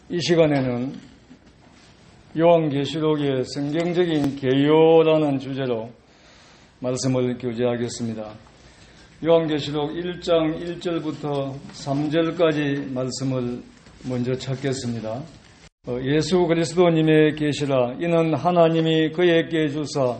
이 시간에는 요한계시록의 성경적인 개요라는 주제로 말씀을 교제하겠습니다. 요한계시록 1장 1절부터 3절까지 말씀을 먼저 찾겠습니다. 예수 그리스도님의 계시라. 이는 하나님이 그에게 주사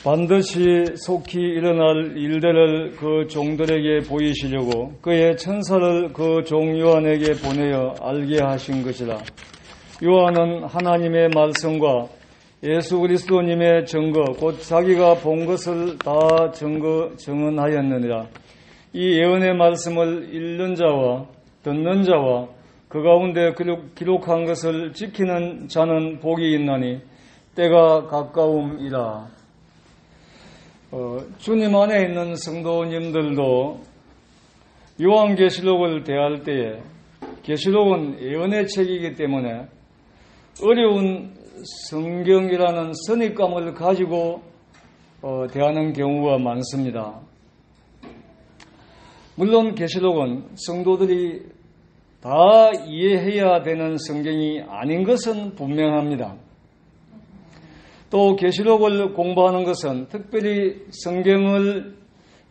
반드시 속히 일어날 일들을 그 종들에게 보이시려고 그의 천사를 그 종 요한에게 보내어 알게 하신 것이라. 요한은 하나님의 말씀과 예수 그리스도님의 증거 곧 자기가 본 것을 다 증언하였느니라. 이 예언의 말씀을 읽는 자와 듣는 자와 그 가운데 기록한 것을 지키는 자는 복이 있나니 때가 가까움이라. 주님 안에 있는 성도님들도 요한계시록을 대할 때에 계시록은 예언의 책이기 때문에 어려운 성경이라는 선입감을 가지고 대하는 경우가 많습니다. 물론 계시록은 성도들이 다 이해해야 되는 성경이 아닌 것은 분명합니다. 또 계시록을 공부하는 것은 특별히 성경을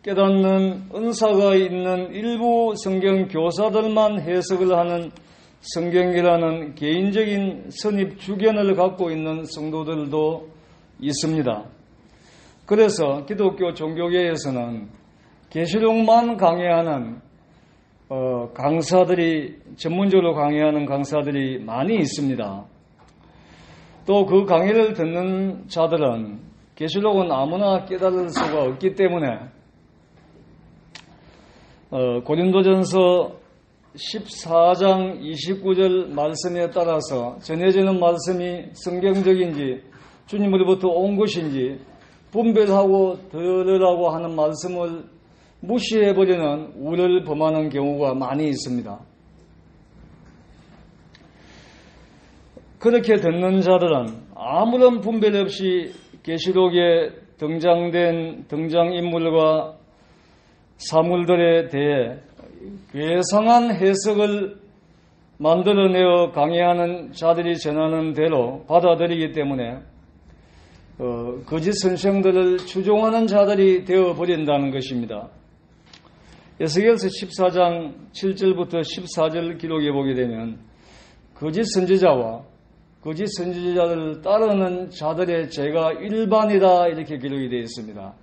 깨닫는 은사가 있는 일부 성경 교사들만 해석을 하는 성경이라는 개인적인 선입 주견을 갖고 있는 성도들도 있습니다. 그래서 기독교 종교계에서는 계시록만 강의하는 강사들이, 전문적으로 강의하는 강사들이 많이 있습니다. 또 그 강의를 듣는 자들은 계시록은 아무나 깨달을 수가 없기 때문에 고린도전서 14장 29절 말씀에 따라서 전해지는 말씀이 성경적인지 주님으로부터 온 것인지 분별하고 들으라고 하는 말씀을 무시해버리는 우를 범하는 경우가 많이 있습니다. 그렇게 듣는 자들은 아무런 분별 없이 계시록에 등장된 등장인물과 사물들에 대해 괴상한 해석을 만들어내어 강의하는 자들이 전하는 대로 받아들이기 때문에 거짓 선생들을 추종하는 자들이 되어버린다는 것입니다. 에스겔서 14장 7절부터 14절 기록해 보게 되면 거짓 선지자와 거짓 선지자를 따르는 자들의 죄가 일반이다 이렇게 기록이 되어 있습니다.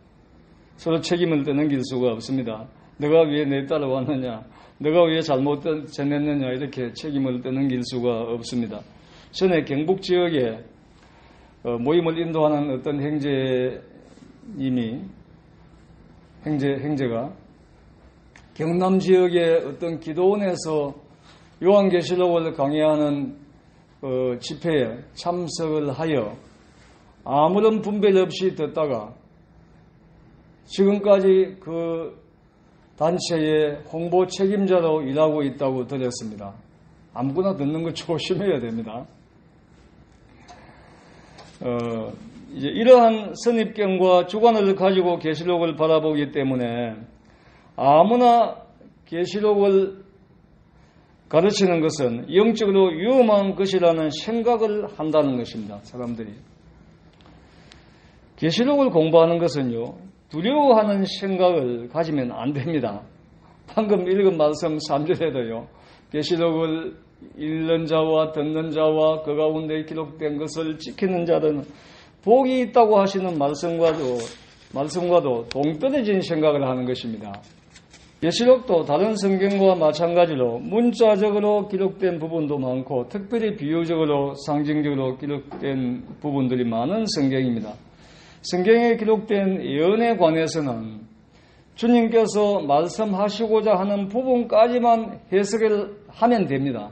서로 책임을 떠넘길 수가 없습니다. 너가 왜 내 따라왔느냐, 너가 왜 잘못 전했느냐 이렇게 책임을 떠넘길 수가 없습니다. 전에 경북 지역에 모임을 인도하는 어떤 형제가 경남 지역의 어떤 기도원에서 요한계시록을 강의하는 집회에 참석을 하여 아무런 분별 없이 듣다가 지금까지 그 단체의 홍보 책임자로 일하고 있다고 들었습니다. 아무거나 듣는 거 조심해야 됩니다. 이제 이러한 선입견과 주관을 가지고 계시록을 바라보기 때문에 아무나 계시록을 가르치는 것은 영적으로 위험한 것이라는 생각을 한다는 것입니다. 사람들이. 계시록을 공부하는 것은요, 두려워하는 생각을 가지면 안 됩니다. 방금 읽은 말씀 3절에도요, 계시록을 읽는 자와 듣는 자와 그 가운데 기록된 것을 지키는 자들은 복이 있다고 하시는 말씀과도 동떨어진 생각을 하는 것입니다. 계시록도 다른 성경과 마찬가지로 문자적으로 기록된 부분도 많고 특별히 비유적으로 상징적으로 기록된 부분들이 많은 성경입니다. 성경에 기록된 예언에 관해서는 주님께서 말씀하시고자 하는 부분까지만 해석을 하면 됩니다.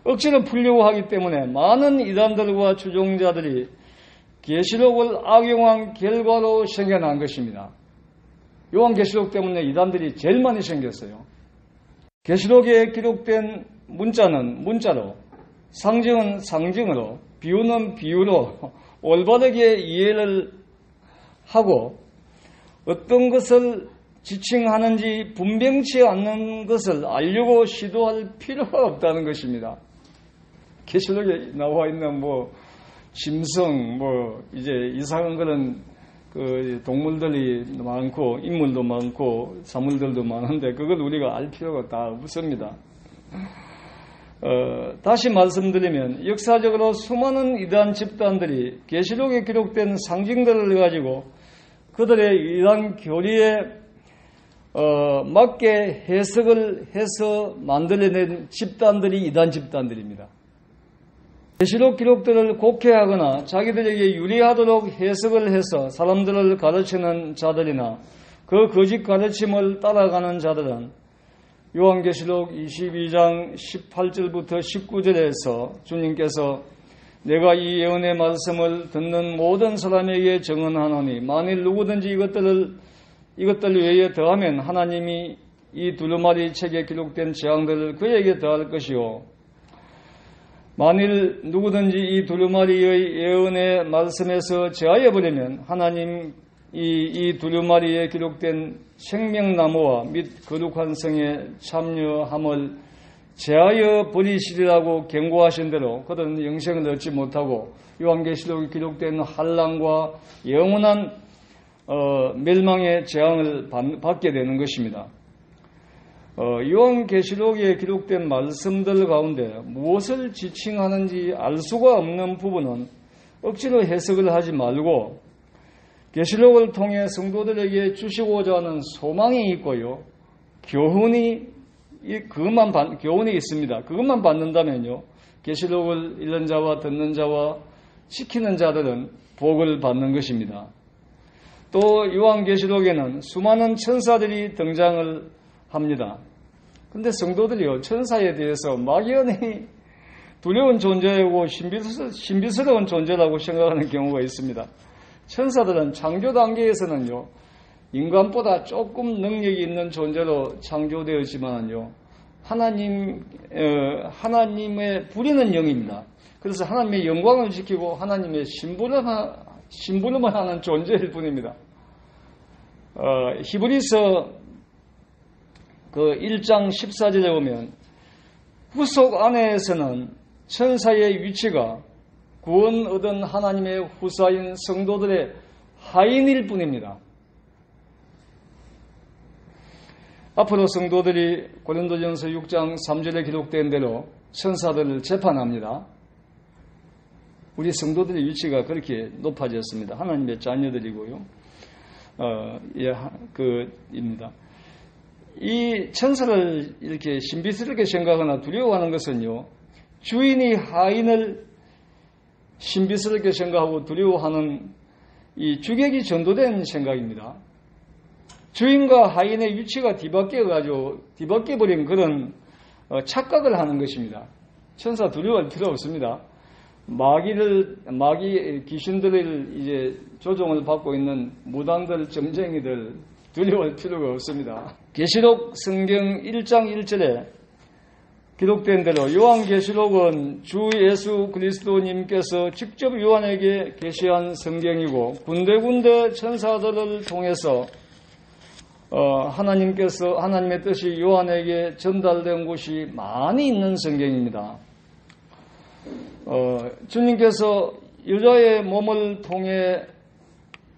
억지로 풀려고 하기 때문에 많은 이단들과 추종자들이 계시록을 악용한 결과로 생겨난 것입니다. 요한계시록 때문에 이단들이 제일 많이 생겼어요. 계시록에 기록된 문자는 문자로, 상징은 상징으로, 비유는 비유로 올바르게 이해를 하고 어떤 것을 지칭하는지 분명치 않는 것을 알려고 시도할 필요가 없다는 것입니다. 계시록에 나와 있는 짐승, 이제 이상한 그런 동물들이 많고, 인물도 많고, 사물들도 많은데, 그걸 우리가 알 필요가 다 없습니다. 다시 말씀드리면, 역사적으로 수많은 이단 집단들이 계시록에 기록된 상징들을 가지고 그들의 이단 교리에 맞게 해석을 해서 만들어낸 집단들이 이단 집단들입니다. 계시록 기록들을 곡해하거나 자기들에게 유리하도록 해석을 해서 사람들을 가르치는 자들이나 그 거짓 가르침을 따라가는 자들은 요한계시록 22장 18절부터 19절에서 주님께서 내가 이 예언의 말씀을 듣는 모든 사람에게 증언하노니 만일 누구든지 이것들 외에 더하면 하나님이 이 두루마리 책에 기록된 재앙들을 그에게 더할 것이요 만일 누구든지 이 두루마리의 예언의 말씀에서 제하여버리면 하나님 이 두루마리에 기록된 생명나무와 및 거룩한 성에 참여함을 제하여 버리시리라고 경고하신 대로 그들은 영생을 얻지 못하고 요한계시록에 기록된 환난과 영원한 멸망의 재앙을 받게 되는 것입니다. 요한계시록에 기록된 말씀들 가운데 무엇을 지칭하는지 알 수가 없는 부분은 억지로 해석을 하지 말고 계시록을 통해 성도들에게 주시고자 하는 소망이 있고요. 교훈이 있습니다. 그것만 받는다면요. 계시록을 읽는 자와 듣는 자와 지키는 자들은 복을 받는 것입니다. 또 요한계시록에는 수많은 천사들이 등장을 합니다. 근데 성도들이요, 천사에 대해서 막연히 두려운 존재이고 신비스러운 존재라고 생각하는 경우가 있습니다. 천사들은 창조 단계에서는요, 인간보다 조금 능력이 있는 존재로 창조되었지만요, 하나님의 부리는 영입니다. 그래서 하나님의 영광을 지키고 하나님의 심부름을 하는 존재일 뿐입니다. 히브리서 1장 14절에 보면 후속 안에서는 천사의 위치가 구원 얻은 하나님의 후사인 성도들의 하인일 뿐입니다. 앞으로 성도들이 고린도전서 6장 3절에 기록된 대로 천사들을 재판합니다. 우리 성도들의 위치가 그렇게 높아졌습니다. 하나님의 자녀들이고요. 입니다. 이 천사를 이렇게 신비스럽게 생각하거나 두려워하는 것은요, 주인이 하인을 신비스럽게 생각하고 두려워하는 이 주객이 전도된 생각입니다. 주인과 하인의 위치가 뒤바뀌어버린 그런 착각을 하는 것입니다. 천사 두려워할 필요 없습니다. 귀신들을 이제 조종을 받고 있는 무당들, 점쟁이들 두려워할 필요가 없습니다. 계시록 성경 1장 1절에 기록된 대로 요한계시록은 주 예수 그리스도님께서 직접 요한에게 계시한 성경이고 군데군데 천사들을 통해서 하나님의 뜻이 요한에게 전달된 곳이 많이 있는 성경입니다. 주님께서 여자의 몸을 통해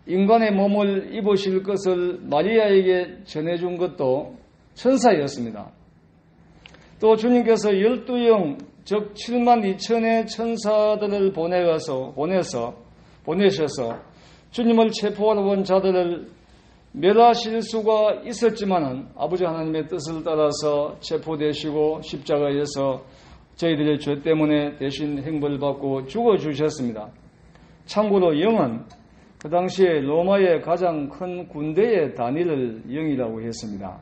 인간의 몸을 입으실 것을 마리아에게 전해준 것도 천사였습니다. 또 주님께서 12영, 즉 7만 2천의 천사들을 보내셔서 주님을 체포하러 온 자들을 멸하실 수가 있었지만은 아버지 하나님의 뜻을 따라서 체포되시고 십자가에서 저희들의 죄 때문에 대신 형벌받고 죽어주셨습니다. 참고로 영은 그 당시에 로마의 가장 큰 군대의 단위를 영이라고 했습니다.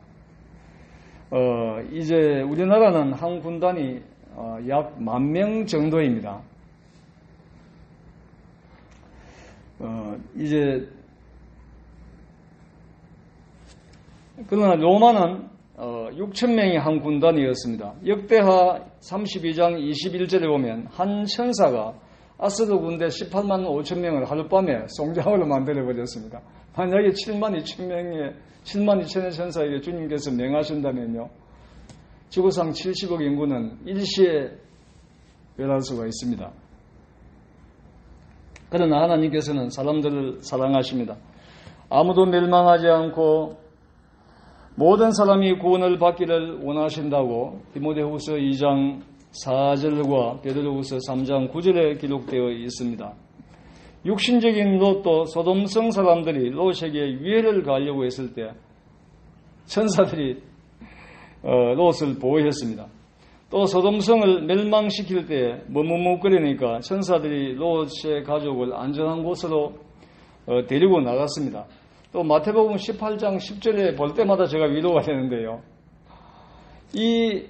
이제 우리나라는 한 군단이 약 10,000명 정도입니다. 그러나 로마는 6,000명이 한 군단이었습니다. 역대하 32장 21절에 보면 한 천사가 아스도 군대 18만 5천 명을 하룻밤에 송장으로 만들어버렸습니다. 만약에 7만 2천의 천사에게 주님께서 명하신다면요, 지구상 70억 인구는 일시에 멸할 수가 있습니다. 그러나 하나님께서는 사람들을 사랑하십니다. 아무도 멸망하지 않고 모든 사람이 구원을 받기를 원하신다고 디모데후서 2장 4절과 베드로후서 3장 9절에 기록되어 있습니다. 육신적인 롯도 소돔성 사람들이 롯에게 위해를 가하려고 했을 때 천사들이 롯을 보호했습니다. 또 소돔성을 멸망시킬 때 머뭇거리니까 천사들이 롯의 가족을 안전한 곳으로 데리고 나갔습니다. 또 마태복음 18장 10절에 볼 때마다 제가 위로가 되는데요. 이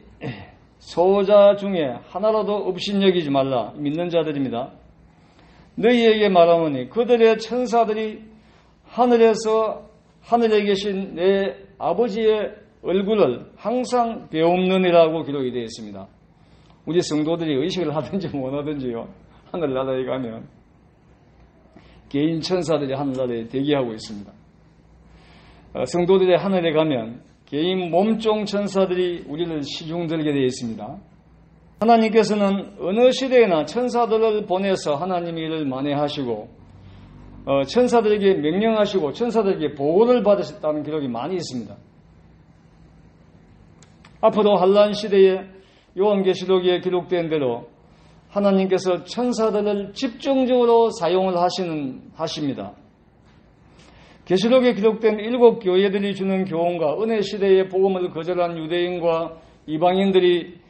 소자 중에 하나라도 업신여기지 말라. 믿는 자들입니다. 너희에게 말하노니 그들의 천사들이 하늘에 계신 내 아버지의 얼굴을 항상 배움느니라고 기록이 되어 있습니다. 우리 성도들이 의식을 하든지 못하든지요, 하늘나라에 가면 개인 천사들이 하늘나라에 대기하고 있습니다. 성도들의 하늘에 가면 개인 몸종 천사들이 우리를 시중들게 되어 있습니다. 하나님께서는 어느 시대에나 천사들을 보내서 하나님의 일을 만회하시고 천사들에게 명령하시고 천사들에게 보고를 받으셨다는 기록이 많이 있습니다. 앞으로 환란 시대에 요한계시록에 기록된 대로 하나님께서 천사들을 집중적으로 사용을 하십니다. 계시록에 기록된 7 교회들이 주는 교훈과 은혜 시대의 복음을 거절한 유대인과 이방인들이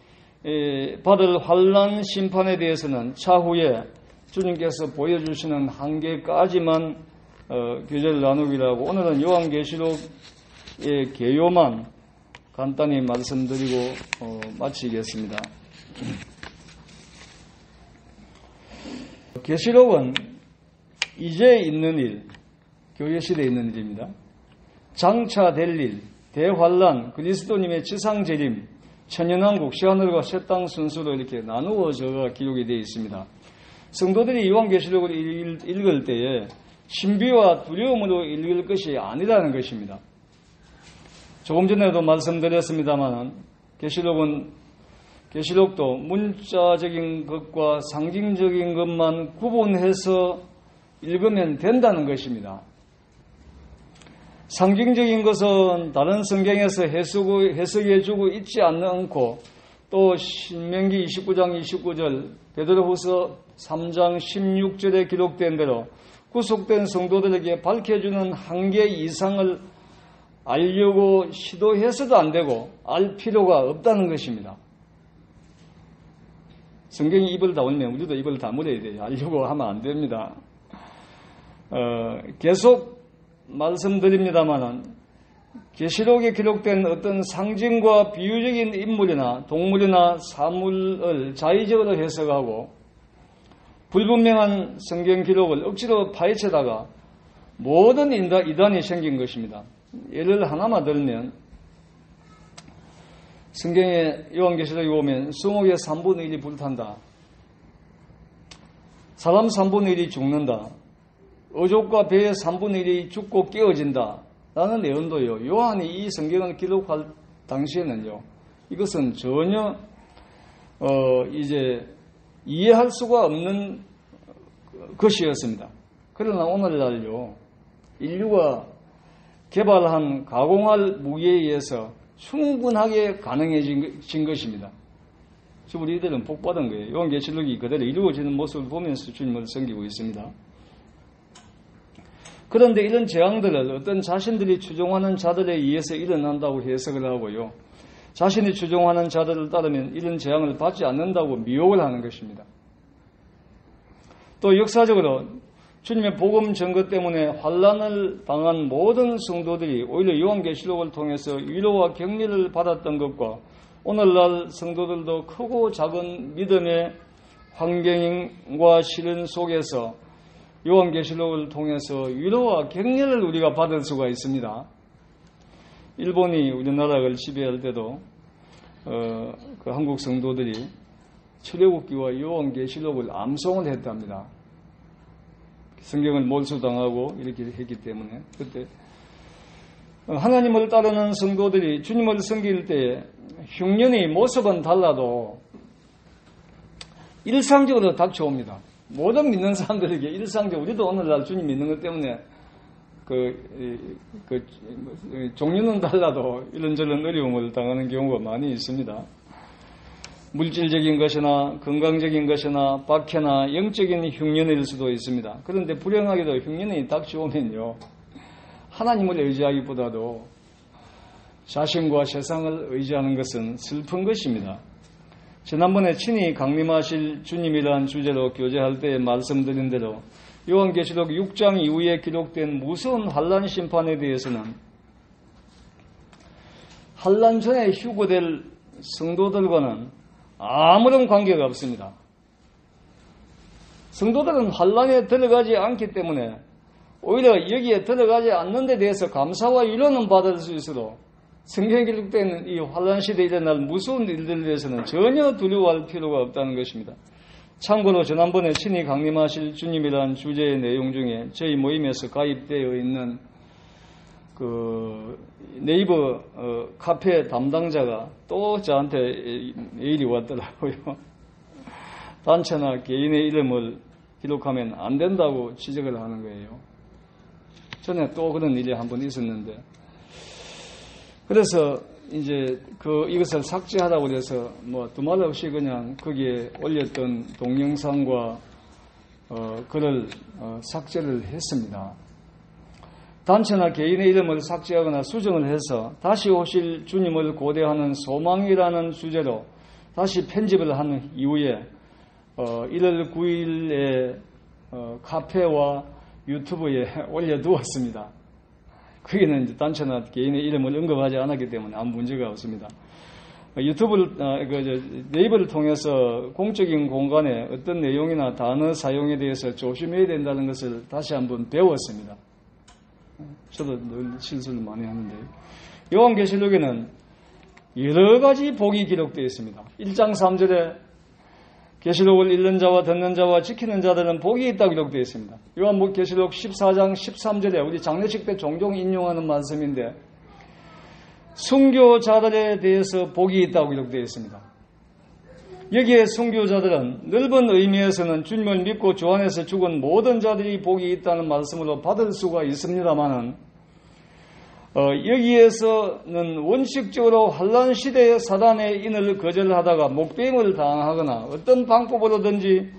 받을 환란 심판에 대해서는 차후에 주님께서 보여주시는 한계까지만 교제를 나누기라고 오늘은 요한계시록의 개요만 간단히 말씀드리고 마치겠습니다. 계시록은 이제 있는 일, 교회 시대에 있는 일입니다. 장차 될 일, 대환란, 그리스도님의 지상재림, 천연왕국, 새하늘과 새 땅 순서로 이렇게 나누어져 기록이 되어 있습니다. 성도들이 요한계시록을 읽을 때에 신비와 두려움으로 읽을 것이 아니라는 것입니다. 조금 전에도 말씀드렸습니다만 계시록도 문자적인 것과 상징적인 것만 구분해서 읽으면 된다는 것입니다. 상징적인 것은 다른 성경에서 해석해주고 있지 않고 또 신명기 29장 29절, 베드로후서 3장 16절에 기록된 대로 구속된 성도들에게 밝혀주는 한계 이상을 알려고 시도해서도 안 되고 알 필요가 없다는 것입니다. 성경이 입을 다물면 우리도 입을 다물어야 돼요. 알려고 하면 안 됩니다. 계속 말씀드립니다만은 계시록에 기록된 어떤 상징과 비유적인 인물이나 동물이나 사물을 자의적으로 해석하고 불분명한 성경 기록을 억지로 파헤쳐다가 모든 이단이 생긴 것입니다. 예를 하나만 들면 성경에 요한계시록에 보면 수목의 3분의 1이 불탄다. 사람 3분의 1이 죽는다. 어족과 배의 3분의 1이 죽고 깨어진다. 라는 내용도요. 요한이 이 성경을 기록할 당시에는요. 이것은 전혀 이제 이해할 수가 없는 것이었습니다. 그러나 오늘날요. 인류가 개발한 가공할 무기에 의해서 충분하게 가능해진 것입니다. 지금 우리들은 복받은 거예요. 요한계시록이 그대로 이루어지는 모습을 보면서 주님을 섬기고 있습니다. 그런데 이런 재앙들을 어떤 자신들이 추종하는 자들에 의해서 일어난다고 해석을 하고요. 자신이 추종하는 자들을 따르면 이런 재앙을 받지 않는다고 미혹을 하는 것입니다. 또 역사적으로 주님의 복음 증거 때문에 환난을 당한 모든 성도들이 오히려 요한계시록을 통해서 위로와 격려를 받았던 것과 오늘날 성도들도 크고 작은 믿음의 환경과 시련 속에서 요한계시록을 통해서 위로와 격려를 우리가 받을 수가 있습니다. 일본이 우리나라를 지배할 때도 그 한국 성도들이 출애굽기와 요한계시록을 암송을 했답니다. 성경을 몰수당하고 이렇게 했기 때문에 그때 하나님을 따르는 성도들이 주님을 섬길 때에 흉년의 모습은 달라도 일상적으로 닥쳐옵니다. 모든 믿는 사람들에게 일상적으로 우리도 오늘날 주님 믿는 것 때문에 종류는 달라도 이런저런 어려움을 당하는 경우가 많이 있습니다. 물질적인 것이나 건강적인 것이나 박해나 영적인 흉년일 수도 있습니다. 그런데 불행하게도 흉년이 닥쳐오면요, 하나님을 의지하기보다도 자신과 세상을 의지하는 것은 슬픈 것입니다. 지난번에 친히 강림하실 주님이라는 주제로 교제할 때 말씀드린 대로 요한계시록 6장 이후에 기록된 무서운 환난 심판에 대해서는 환난 전에 휴거될 성도들과는 아무런 관계가 없습니다. 성도들은 환난에 들어가지 않기 때문에 오히려 여기에 들어가지 않는 데 대해서 감사와 위로는 받을 수 있어도 성경에 기록된 이 환난 시대에 일어날 무서운 일들에 대해서는 전혀 두려워할 필요가 없다는 것입니다. 참고로 지난번에 친히 강림하실 주님이라는 주제의 내용 중에 저희 모임에서 가입되어 있는 네이버 카페 담당자가 또 저한테 메일이 왔더라고요. 단체나 개인의 이름을 기록하면 안 된다고 지적을 하는 거예요. 전에 또 그런 일이 한 번 있었는데, 그래서 이제 이것을 삭제하라고 해서 두말 없이 그냥 거기에 올렸던 동영상과 글을 삭제를 했습니다. 단체나 개인의 이름을 삭제하거나 수정을 해서 다시 오실 주님을 고대하는 소망이라는 주제로 다시 편집을 한 이후에 1월 9일에 카페와 유튜브에 올려두었습니다. 거기는 이제 단체나 개인의 이름을 언급하지 않았기 때문에 아무 문제가 없습니다. 네이버를 통해서 공적인 공간에 어떤 내용이나 단어 사용에 대해서 조심해야 된다는 것을 다시 한번 배웠습니다. 저도 늘 실수를 많이 하는데, 요한계시록에는 여러 가지 복이 기록되어 있습니다. 1장 3절에 계시록을 읽는 자와 듣는 자와 지키는 자들은 복이 있다고 기록되어 있습니다. 요한계시록 14장 13절에 우리 장례식 때 종종 인용하는 말씀인데 순교자들에 대해서 복이 있다고 기록되어 있습니다. 여기에 순교자들은 넓은 의미에서는 주님을 믿고 주 안에서 죽은 모든 자들이 복이 있다는 말씀으로 받을 수가 있습니다만은 여기에서는 원칙적으로 환난 시대의 사단의 인을 거절하다가 목배임을 당하거나 어떤 방법으로든지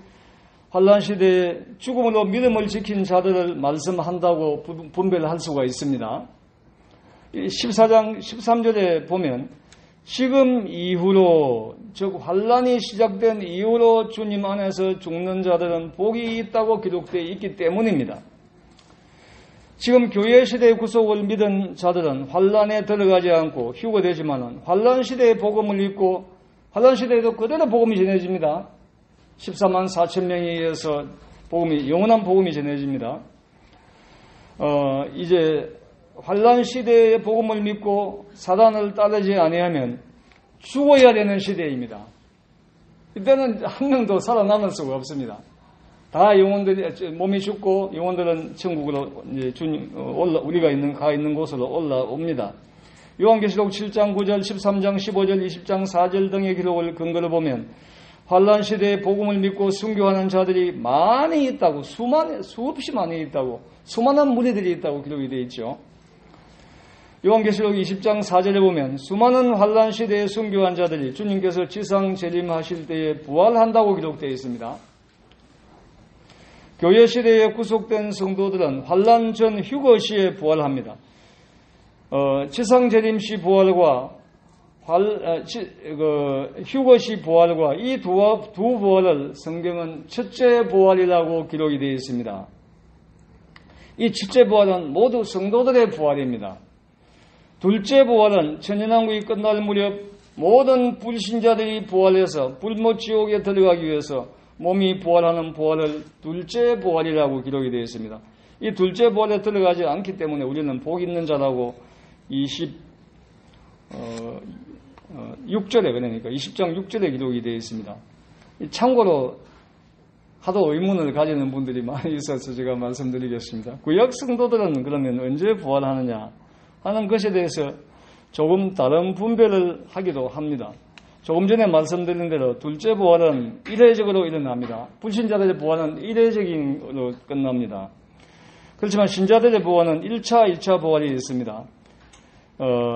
환난 시대에 죽음으로 믿음을 지킨 자들을 말씀한다고 분별할 수가 있습니다. 14장 13절에 보면 지금 이후로, 즉 환난이 시작된 이후로 주님 안에서 죽는 자들은 복이 있다고 기록되어 있기 때문입니다. 지금 교회 시대의 구속을 믿은 자들은 환난에 들어가지 않고 휴거되지만은 환난 시대의 복음을 믿고 환난 시대에도 그대로 복음이 전해집니다. 14만 4천 명에 의해서 영원한 복음이 전해집니다. 이제 환난 시대의 복음을 믿고 사단을 따르지 아니하면 죽어야 되는 시대입니다. 이때는 한 명도 살아남을 수가 없습니다. 다 영혼들이 몸이 죽고 영혼들은 천국으로 이제 우리가 가 있는 곳으로 올라옵니다. 요한계시록 7장 9절, 13장 15절, 20장 4절 등의 기록을 근거로 보면 환난 시대의 복음을 믿고 순교하는 자들이 많이 있다고, 수없이 많이 있다고, 수많은 무리들이 있다고 기록이 되어 있죠. 요한계시록 20장 4절에 보면 수많은 환난 시대에 순교한 자들이 주님께서 지상 재림하실 때에 부활한다고 기록되어 있습니다. 교회 시대에 구속된 성도들은 환난 전 휴거 시에 부활합니다. 지상 재림 시 부활과 휴거 시 부활과 이 두 부활을 성경은 첫째 부활이라고 기록이 되어 있습니다. 이 첫째 부활은 모두 성도들의 부활입니다. 둘째 부활은 천연왕국이 끝날 무렵 모든 불신자들이 부활해서 불못 지옥에 들어가기 위해서 몸이 부활하는 부활을 둘째 부활이라고 기록이 되어 있습니다. 이 둘째 부활에 들어가지 않기 때문에 우리는 복 있는 자라고 6절에 그러니까 20장 6절에 기록이 되어 있습니다. 참고로 하도 의문을 가지는 분들이 많이 있어서 제가 말씀드리겠습니다. 구약 성도들은 그러면 언제 부활하느냐 하는 것에 대해서 조금 다른 분별을 하기도 합니다. 조금 전에 말씀드린 대로 둘째 부활은 이례적으로 일어납니다. 불신자들의 부활은 이례적으로 끝납니다. 그렇지만 신자들의 부활은 1차, 2차 부활이 있습니다.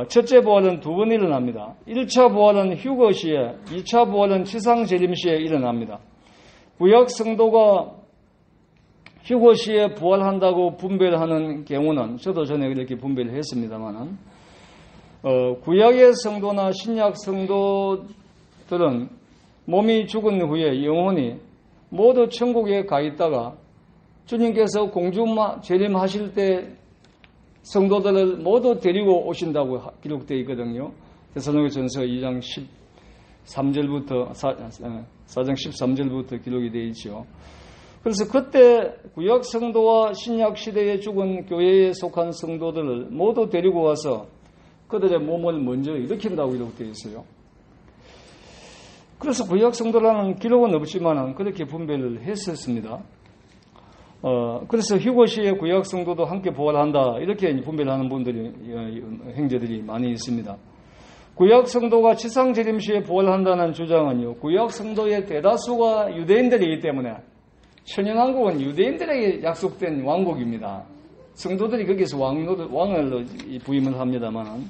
첫째 부활은 두 번 일어납니다. 1차 부활은 휴거 시에, 2차 부활은 치상 재림 시에 일어납니다. 구약 성도가 휴거 시에 부활한다고 분별하는 경우는 저도 전에 이렇게 분별을 했습니다만은 구약의 성도나 신약 성도들은 몸이 죽은 후에 영혼이 모두 천국에 가 있다가 주님께서 공중 재림하실 때 성도들을 모두 데리고 오신다고 기록되어 있거든요. 데살로니가전서 2장 13절부터 4장 13절부터 기록이 되어 있죠. 그래서 그때 구약 성도와 신약 시대에 죽은 교회에 속한 성도들을 모두 데리고 와서 그들의 몸을 먼저 일으킨다고 기록되어 있어요. 그래서 구약 성도라는 기록은 없지만 그렇게 분별을 했었습니다. 그래서 휴거 시에 구약 성도도 함께 부활한다 이렇게 분별하는 분들이 형제들이 많이 있습니다. 구약 성도가 치상 재림 시에 부활한다는 주장은요, 구약 성도의 대다수가 유대인들이기 때문에 천연왕국은 유대인들에게 약속된 왕국입니다. 성도들이 거기서 왕을 부임을 합니다만,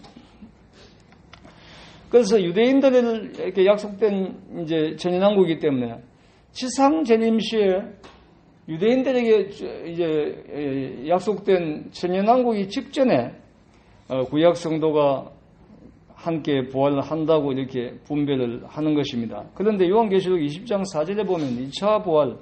그래서 유대인들에게 약속된 이제 천연왕국이기 때문에 치상 재림 시에 유대인들에게 이제 약속된 천연왕국이 직전에 구약 성도가 함께 부활을 한다고 이렇게 분별을 하는 것입니다. 그런데 요한계시록 20장 4절에 보면 2차 부활,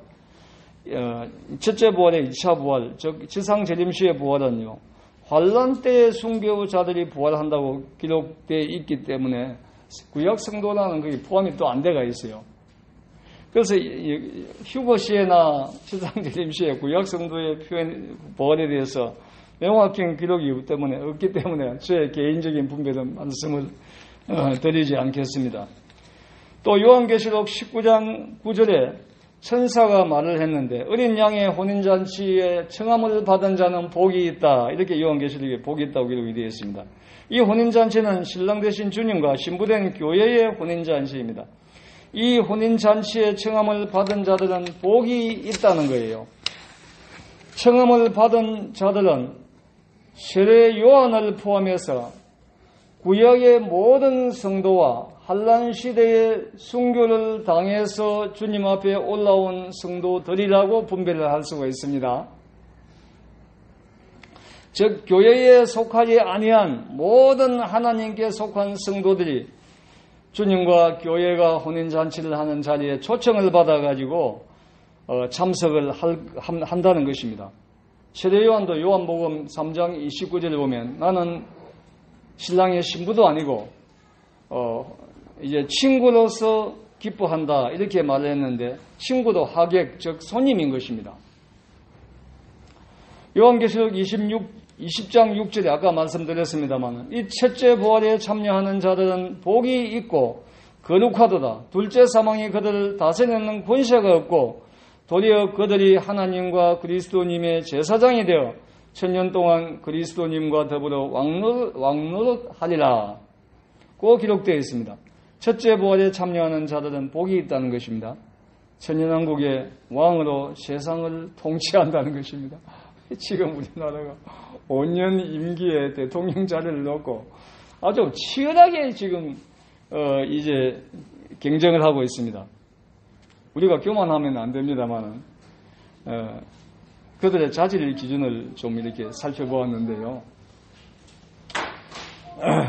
첫째 부활의 2차 부활, 즉 지상재림 시의 부활은요, 환란 때의 순교자들이 부활한다고 기록되어 있기 때문에 구약 성도라는 그게 포함이 또 안 돼가 있어요. 그래서 휴거 시에나 지상재림 시에 구약 성도의 표현 부활에 대해서 명확한 기록이 없기 때문에 제 개인적인 분별은 말씀을 드리지 않겠습니다. 또 요한계시록 19장 9절에 천사가 말을 했는데 어린 양의 혼인잔치에 청함을 받은 자는 복이 있다. 이렇게 요한계시록에 복이 있다고 기록이 되어 있습니다. 이 혼인잔치는 신랑 되신 주님과 신부된 교회의 혼인잔치입니다. 이 혼인잔치에 청함을 받은 자들은 복이 있다는 거예요. 청함을 받은 자들은 세례 요한을 포함해서 구약의 모든 성도와 환란 시대의 순교를 당해서 주님 앞에 올라온 성도들이라고 분별을 할 수가 있습니다. 즉 교회에 속하지 아니한 모든 하나님께 속한 성도들이 주님과 교회가 혼인잔치를 하는 자리에 초청을 받아가지고 참석을 한다는 것입니다. 세례 요한도 요한복음 3장 29절에 보면 나는 신랑의 신부도 아니고 이제 친구로서 기뻐한다 이렇게 말을 했는데 친구도 하객 즉 손님인 것입니다. 요한계시록 20장 6절에 아까 말씀드렸습니다만 이 첫째 부활에 참여하는 자들은 복이 있고 거룩하도다. 둘째 사망이 그들을 다스리는 권세가 없고 도리어 그들이 하나님과 그리스도님의 제사장이 되어 천년 동안 그리스도님과 더불어 왕노릇하리라 고 기록되어 있습니다. 첫째 부활에 참여하는 자들은 복이 있다는 것입니다. 천년왕국의 왕으로 세상을 통치한다는 것입니다. 지금 우리나라가 5년 임기에 대통령 자리를 놓고 아주 치열하게 지금 이제 경쟁을 하고 있습니다. 우리가 교만하면 안 됩니다만은 그들의 자질 기준을 좀 이렇게 살펴보았는데요.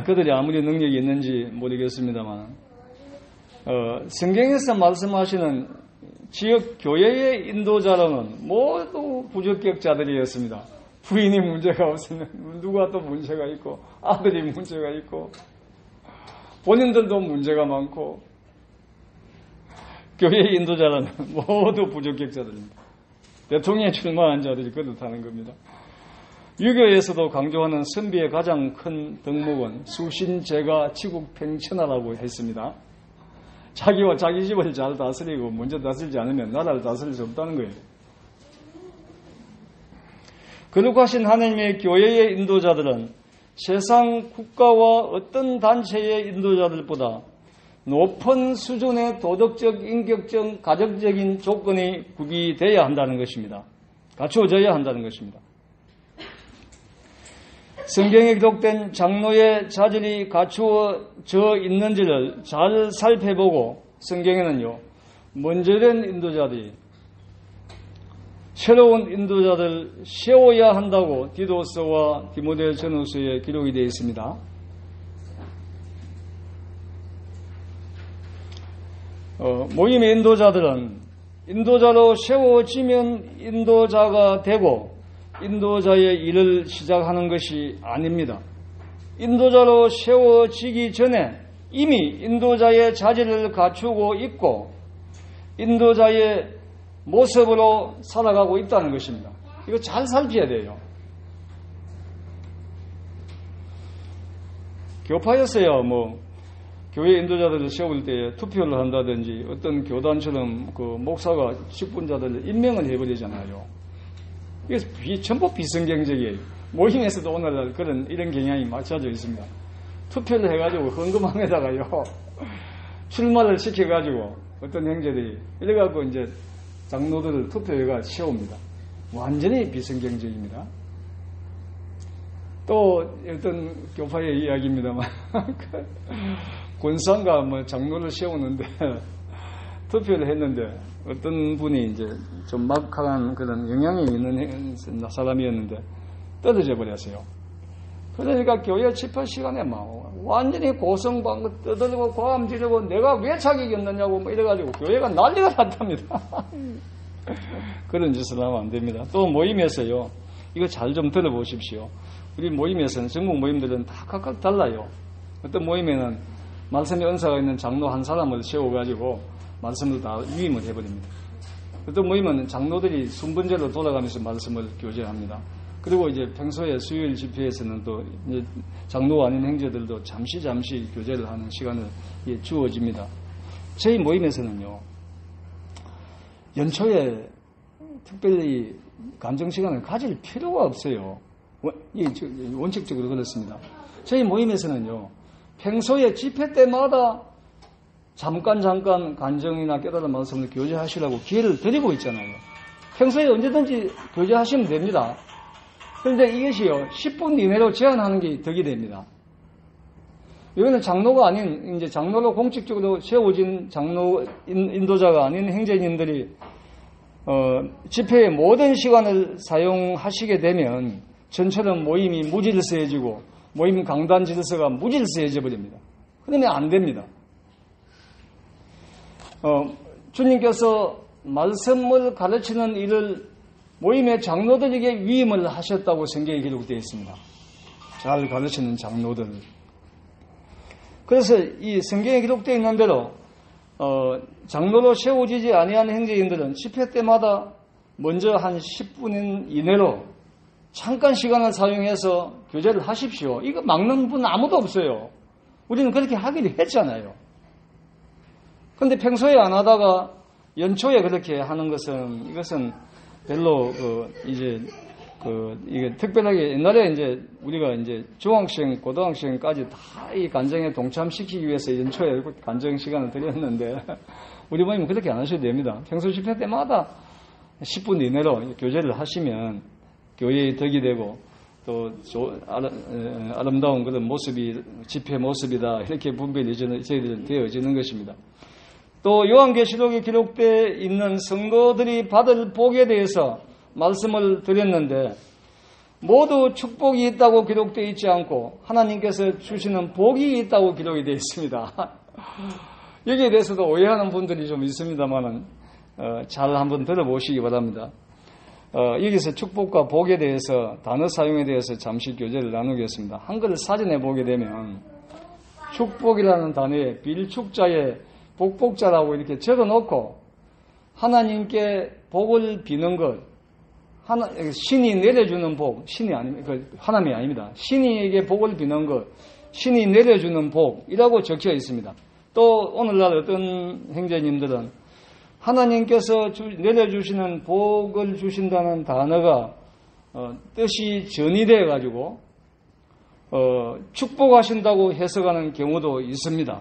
그들이 아무리 능력이 있는지 모르겠습니다만 성경에서 말씀하시는 지역 교회의 인도자로는 모두 부적격자들이었습니다. 부인이 문제가 없으면 누가 또 문제가 있고 아들이 문제가 있고 본인들도 문제가 많고 교회의 인도자라는 모두 부적격자들입니다. 대통령에 출마한 자들이 그렇다는 겁니다. 유교에서도 강조하는 선비의 가장 큰 덕목은 수신제가 지국팽천하라고 했습니다. 자기와 자기 집을 잘 다스리고 먼저 다스리지 않으면 나라를 다스릴 수 없다는 거예요. 거룩하신 하나님의 교회의 인도자들은 세상 국가와 어떤 단체의 인도자들보다 높은 수준의 도덕적, 인격적, 가정적인 조건이 구비되어야 한다는 것입니다. 갖추어져야 한다는 것입니다. 성경에 기록된 장로의 자질이 갖추어져 있는지를 잘 살펴보고 성경에는요, 먼저 된 인도자들이 새로운 인도자들 세워야 한다고 디도서와 디모데 전후서에 기록이 되어 있습니다. 모임의 인도자들은 인도자로 세워지면 인도자가 되고 인도자의 일을 시작하는 것이 아닙니다. 인도자로 세워지기 전에 이미 인도자의 자질을 갖추고 있고 인도자의 모습으로 살아가고 있다는 것입니다. 이거 잘 살펴야 돼요. 교파에서야 교회 인도자들을 세울 때 투표를 한다든지 어떤 교단처럼 그 목사가 직분자들을 임명을 해버리잖아요. 이게 전부 비성경적이에요. 모임에서도 오늘날 이런 경향이 맞춰져 있습니다. 투표를 해가지고 헌금함에다가요, 출마를 시켜가지고 어떤 형제들이 이래갖고 이제 장로들을 투표해가 세웁니다. 완전히 비성경적입니다. 또 어떤 교파의 이야기입니다만 권상가 장로를 세우는데 투표를 했는데 어떤 분이 이제 좀 막강한 그런 영향이 있는 사람이었는데 떨어져 버렸어요. 그러니까 교회 집회 시간에 완전히 고성방긋 떠들고 고함 지르고 내가 왜 자격이 없느냐고 이래가지고 교회가 난리가 났답니다. 그런 짓을 하면 안 됩니다. 또 모임에서요, 이거 잘 좀 들어보십시오. 우리 모임에서는, 전국 모임들은 다 각각 달라요. 어떤 모임에는 말씀의 은사가 있는 장로 한 사람을 세워가지고 말씀을 다 위임을 해버립니다. 어떤 모임은 장로들이 순번제로 돌아가면서 말씀을 교제합니다. 그리고 이제 평소에 수요일 집회에서는 또 이제 장로가 아닌 형제들도 잠시 교제를 하는 시간을 주어집니다. 저희 모임에서는요, 연초에 특별히 간증 시간을 가질 필요가 없어요. 원칙적으로 그렇습니다. 저희 모임에서는요, 평소에 집회 때마다 잠깐 간증이나 깨달은 말씀을 교제하시라고 기회를 드리고 있잖아요. 평소에 언제든지 교제하시면 됩니다. 그런데 이것이요, 10분 이내로 제한하는 게 덕이 됩니다. 여기는 장로가 아닌, 이제 장로로 공식적으로 세워진 장로, 인도자가 아닌 행제인들이, 집회의 모든 시간을 사용하시게 되면 전처럼 모임이 무질서해지고 모임 강단 질서가 무질서해져 버립니다. 그러면 안 됩니다. 주님께서 말씀을 가르치는 일을 모임의 장로들에게 위임을 하셨다고 성경에 기록되어 있습니다. 잘 가르치는 장로들. 그래서 이 성경에 기록되어 있는 대로 장로로 세워지지 아니한 행제인들은 집회 때마다 먼저 한 10분 이내로 잠깐 시간을 사용해서 교제를 하십시오. 이거 막는 분 아무도 없어요. 우리는 그렇게 하기로 했잖아요. 그런데 평소에 안 하다가 연초에 그렇게 하는 것은, 이것은 별로 이게 특별하게 옛날에 이제 우리가 이제 중학생, 고등학생까지 다 이 간증에 동참시키기 위해서 연초에 간증 시간을 드렸는데 우리 모임은 그렇게 안 하셔도 됩니다. 평소 집회 때마다 10분 이내로 교제를 하시면 교회의 덕이 되고 또 아름다운 그런 모습이 집회 모습이다 이렇게 분별이 저희들은 되어지는 것입니다. 또 요한계시록에 기록되어 있는 성도들이 받을 복에 대해서 말씀을 드렸는데 모두 축복이 있다고 기록되어 있지 않고 하나님께서 주시는 복이 있다고 기록이 되어 있습니다. 여기에 대해서도 오해하는 분들이 좀 있습니다만은 잘 한번 들어보시기 바랍니다. 여기서 축복과 복에 대해서 단어 사용에 대해서 잠시 교제를 나누겠습니다. 한글을 사전에 보게 되면 축복이라는 단어에 빌축자에 복복자라고 이렇게 적어놓고 하나님께 복을 비는 것, 신이 내려주는 복, 신이 아닙니다. 하나님이 아닙니다. 신이에게 복을 비는 것, 신이 내려주는 복이라고 적혀 있습니다. 또 오늘날 어떤 형제님들은 하나님께서 내려주시는 복을 주신다는 단어가 뜻이 전이되어 가지고 축복하신다고 해석하는 경우도 있습니다.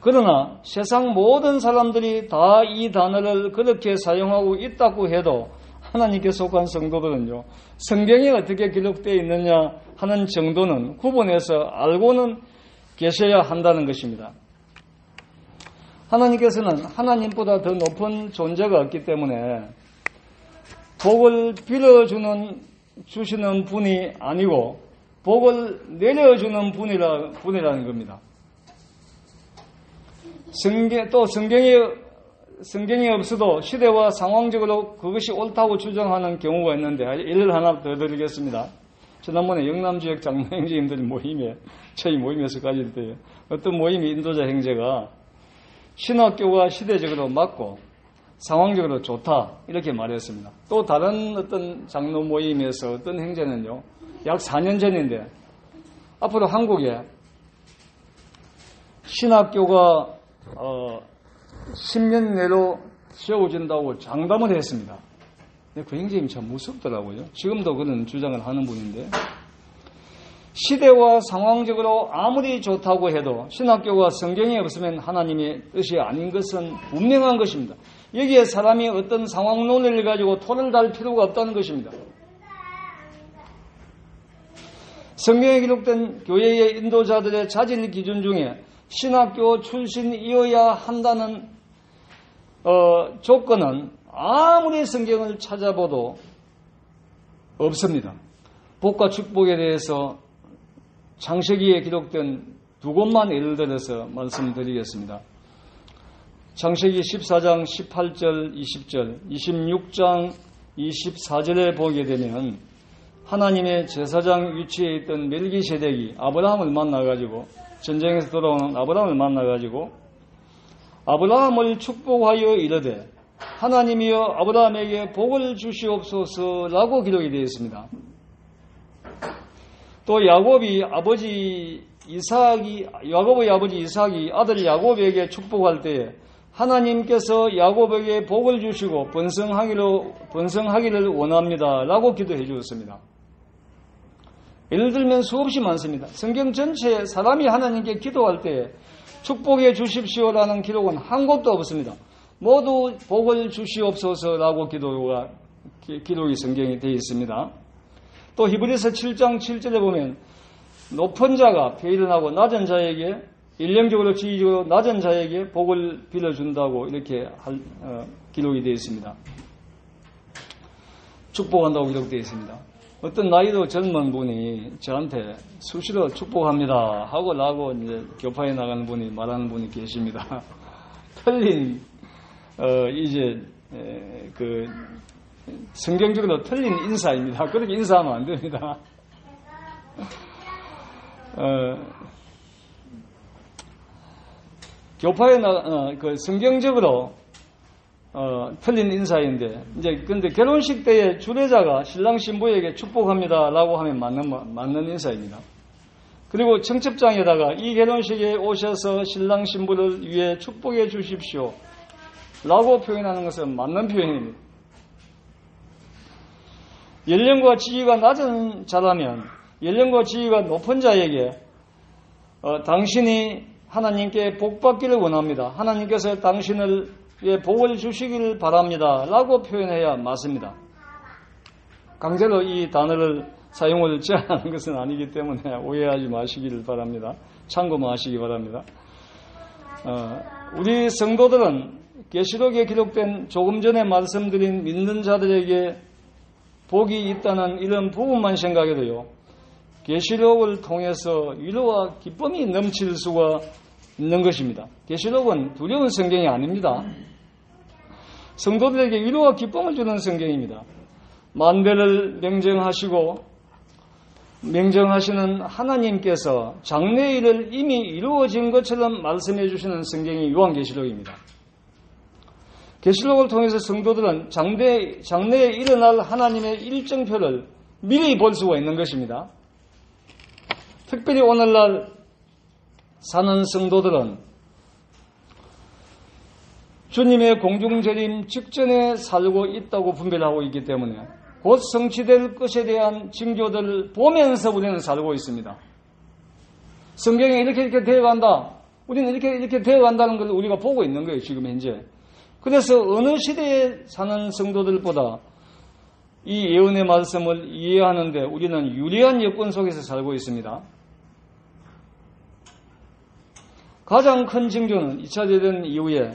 그러나 세상 모든 사람들이 다 이 단어를 그렇게 사용하고 있다고 해도 하나님께 속한 성도들은요, 성경에 어떻게 기록되어 있느냐 하는 정도는 구분해서 알고는 계셔야 한다는 것입니다. 하나님께서는 하나님보다 더 높은 존재가 없기 때문에 복을 주시는 분이 아니고 복을 내려주는 분이라는 겁니다. 성경이 없어도 시대와 상황적으로 그것이 옳다고 주장하는 경우가 있는데, 예를 하나 더 드리겠습니다. 지난번에 영남지역 장로 형제님들 저희 모임에서 가질 때 어떤 모임의 인도자 형제가 신학교가 시대적으로 맞고 상황적으로 좋다 이렇게 말했습니다. 또 다른 어떤 장로 모임에서 어떤 형제는요, 약 4년 전인데 앞으로 한국에 신학교가 10년 내로 세워진다고 장담을 했습니다. 근데 그 형제님이 참 무섭더라고요. 지금도 그런 주장을 하는 분인데, 시대와 상황적으로 아무리 좋다고 해도 신학교가 성경에 없으면 하나님의 뜻이 아닌 것은 분명한 것입니다. 여기에 사람이 어떤 상황 논리를 가지고 토를 달 필요가 없다는 것입니다. 성경에 기록된 교회의 인도자들의 자질 기준 중에 신학교 출신이어야 한다는 조건은 아무리 성경을 찾아봐도 없습니다. 복과 축복에 대해서 창세기에 기록된 두 곳만 예를 들어서 말씀드리겠습니다. 창세기 14장 18절 20절 26장 24절에 보게 되면 하나님의 제사장 위치에 있던 멜기세덱이 아브라함을 만나가지고, 전쟁에서 돌아오는 아브라함을 만나가지고 아브라함을 축복하여 이르되 하나님이여 아브라함에게 복을 주시옵소서라고 기록이 되어 있습니다. 또 야곱의 아버지 이삭이 아들 야곱에게 축복할 때에 하나님께서 야곱에게 복을 주시고 번성하기를 원합니다라고 기도해 주었습니다. 예를 들면 수없이 많습니다. 성경 전체에 사람이 하나님께 기도할 때에 축복해 주십시오라는 기록은 한 곳도 없습니다. 모두 복을 주시옵소서라고 기록이 성경에 되어 있습니다. 또 히브리서 7장 7절에 보면 높은 자가 배일하고 낮은 자에게, 일령적으로 지위적으로 낮은 자에게 복을 빌어준다고 이렇게 기록이 되어 있습니다. 축복한다고 기록되어 있습니다. 어떤 나이도 젊은 분이 저한테 수시로 축복합니다 하고 이제 교파에 나가는 분이 말하는 분이 계십니다. 틀린 성경적으로 틀린 인사입니다. 그렇게 인사하면 안 됩니다. 교파에 성경적으로 틀린 인사인데, 근데 결혼식 때에 주례자가 신랑 신부에게 축복합니다라고 하면 맞는 인사입니다. 그리고 청첩장에다가 이 결혼식에 오셔서 신랑 신부를 위해 축복해 주십시오 라고 표현하는 것은 맞는 표현입니다. 연령과 지위가 낮은 자라면 연령과 지위가 높은 자에게 당신이 하나님께 복 받기를 원합니다, 하나님께서 당신을 위해 복을 주시기를 바랍니다 라고 표현해야 맞습니다. 강제로 이 단어를 사용을 제한하는 것은 아니기 때문에 오해하지 마시기를 바랍니다. 참고만 하시기 바랍니다. 우리 성도들은 계시록에 기록된 조금 전에 말씀드린 믿는 자들에게 복이 있다는 이런 부분만 생각해도요, 계시록을 통해서 위로와 기쁨이 넘칠 수가 있는 것입니다. 계시록은 두려운 성경이 아닙니다. 성도들에게 위로와 기쁨을 주는 성경입니다. 만대를 명정하시는 하나님께서 장래의 일을 이미 이루어진 것처럼 말씀해 주시는 성경이 요한계시록입니다. 계시록을 통해서 성도들은 장래에 일어날 하나님의 일정표를 미리 볼 수가 있는 것입니다. 특별히 오늘날 사는 성도들은 주님의 공중재림 직전에 살고 있다고 분별하고 있기 때문에 곧 성취될 것에 대한 징조들을 보면서 우리는 살고 있습니다. 성경에 이렇게 되어간다. 우리는 이렇게 되어간다는 걸 우리가 보고 있는 거예요, 지금 현재. 그래서 어느 시대에 사는 성도들보다 이 예언의 말씀을 이해하는데 우리는 유리한 여건 속에서 살고 있습니다. 가장 큰 징조는 2차 대전 이후에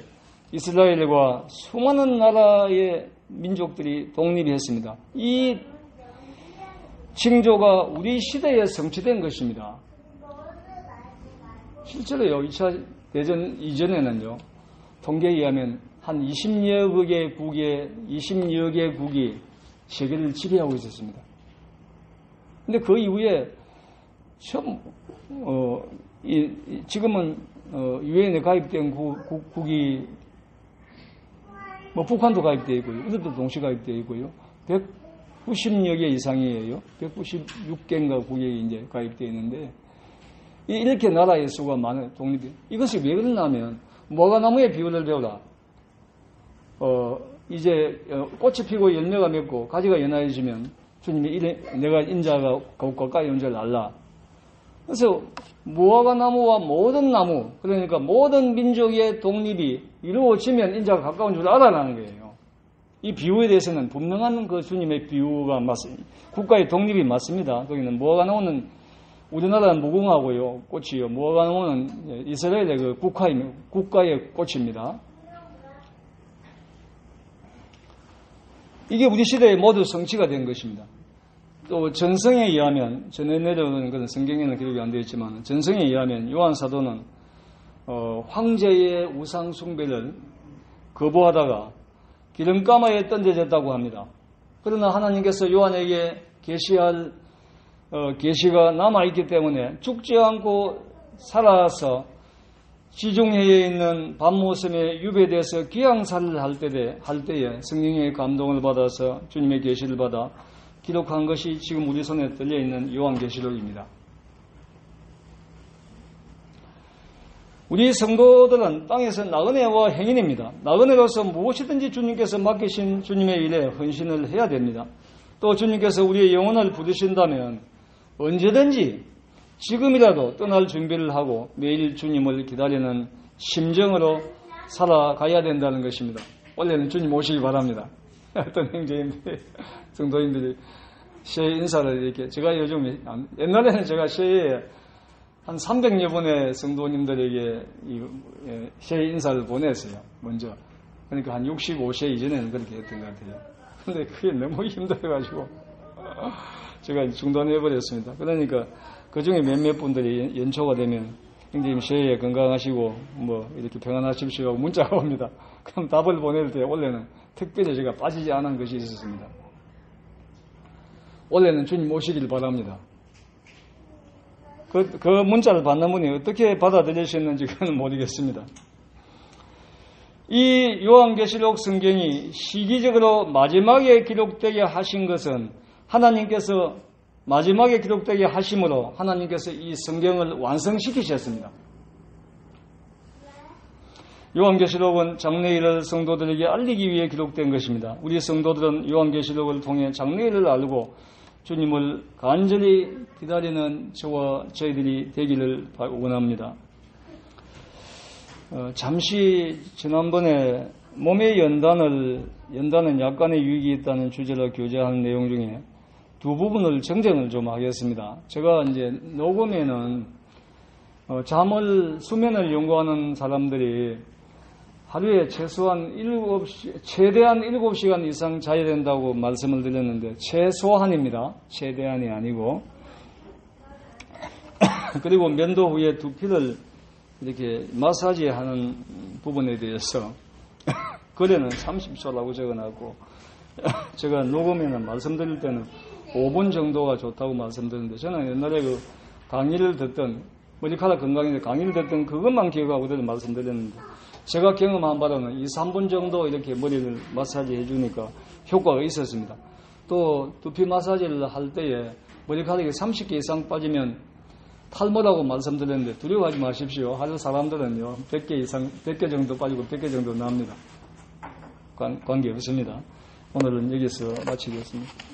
이스라엘과 수많은 나라의 민족들이 독립했습니다. 이 징조가 우리 시대에 성취된 것입니다. 실제로요, 2차 대전 이전에는요, 통계에 의하면 한 20여 개 국이 세계를 지배하고 있었습니다. 근데 그 이후에 지금은 유엔에 가입된 국이 북한도 가입되어 있고요. 우리도 동시 가입되어 있고요. 190여 개 이상이에요. 196개인가 국이 이제 가입되어 있는데, 이렇게 나라의 수가 많은 독립이. 이것이 왜 그러냐면, 무화과나무의 비유를 배우라. 이제 꽃이 피고 열매가 맺고 가지가 연하해지면 주님이 내가 인자가 더욱 가까이 온 줄 알라. 그래서 무화과나무와 모든 나무, 그러니까 모든 민족의 독립이 이루어지면 인자가 가까운 줄 알아라는 거예요. 이 비유에 대해서는 분명한 그 주님의 비유가 맞습니다. 국가의 독립이 맞습니다. 거기는 무화과나무는 우리나라는 무궁화고요, 꽃이요. 무화과나무는 이스라엘의 그 국가의 꽃입니다. 이게 우리 시대에 모두 성취가 된 것입니다. 또 전성에 의하면, 전해 내려오는 것은 성경에는 기록이 안 되어 있지만, 전성에 의하면 요한 사도는 황제의 우상 숭배를 거부하다가 기름가마에 던져졌다고 합니다. 그러나 하나님께서 요한에게 계시할 계시가 남아있기 때문에 죽지 않고 살아서 지중해에 있는 밤모섬에 유배돼서 귀양살을 할 때에 성령의 감동을 받아서 주님의 계시를 받아 기록한 것이 지금 우리 손에 들려있는 요한계시록입니다. 우리 성도들은 땅에서 나그네와 행인입니다. 나그네로서 무엇이든지 주님께서 맡기신 주님의 일에 헌신을 해야 됩니다. 또 주님께서 우리의 영혼을 부르신다면 언제든지 지금이라도 떠날 준비를 하고 매일 주님을 기다리는 심정으로 살아가야 된다는 것입니다. 원래는 주님 오시기 바랍니다. 어떤 형제님들이, 성도님들이 새해 인사를 이렇게, 제가 요즘, 옛날에는 제가 새해에 한 300여 분의 성도님들에게 새해 인사를 보냈어요, 먼저. 그러니까 한 65세 이전에는 그렇게 했던 것 같아요. 근데 그게 너무 힘들어가지고 제가 중단해버렸습니다. 그러니까 그 중에 몇몇 분들이 연초가 되면 형님 새해 건강하시고 이렇게 평안하십시오 하고 문자가 옵니다. 그럼 답을 보낼 때 원래는 특별히 제가 빠지지 않은 것이 있었습니다. 원래는 주님 오시길 바랍니다. 그 문자를 받는 분이 어떻게 받아들이셨는지 그건 모르겠습니다. 이 요한계시록 성경이 시기적으로 마지막에 기록되게 하신 것은 하나님께서 마지막에 기록되게 하심으로 하나님께서 이 성경을 완성시키셨습니다. 요한계시록은 장래일을 성도들에게 알리기 위해 기록된 것입니다. 우리 성도들은 요한계시록을 통해 장래일을 알고 주님을 간절히 기다리는 저와 저희들이 되기를 원합니다. 잠시 지난번에 몸의 연단은 약간의 유익이 있다는 주제로 교제하는 내용 중에 두 부분을 정정을 좀 하겠습니다. 제가 이제 녹음에는 수면을 연구하는 사람들이 하루에 최대한 7시간 이상 자야 된다고 말씀을 드렸는데, 최소한입니다. 최대한이 아니고. 그리고 면도 후에 두피를 이렇게 마사지하는 부분에 대해서 거래는 30초라고 적어놨고, 제가 녹음에는 말씀드릴 때는 5분 정도가 좋다고 말씀드렸는데, 저는 옛날에 강의를 듣던, 머리카락 건강인데 강의를 듣던 그것만 기억하고 말씀드렸는데, 제가 경험한 바로는 2, 3분 정도 이렇게 머리를 마사지 해주니까 효과가 있었습니다. 또 두피 마사지를 할 때에 머리카락이 30개 이상 빠지면 탈모라고 말씀드렸는데 두려워하지 마십시오. 하는 사람들은요, 100개 이상, 100개 정도 빠지고 100개 정도 납니다. 관계 없습니다. 오늘은 여기서 마치겠습니다.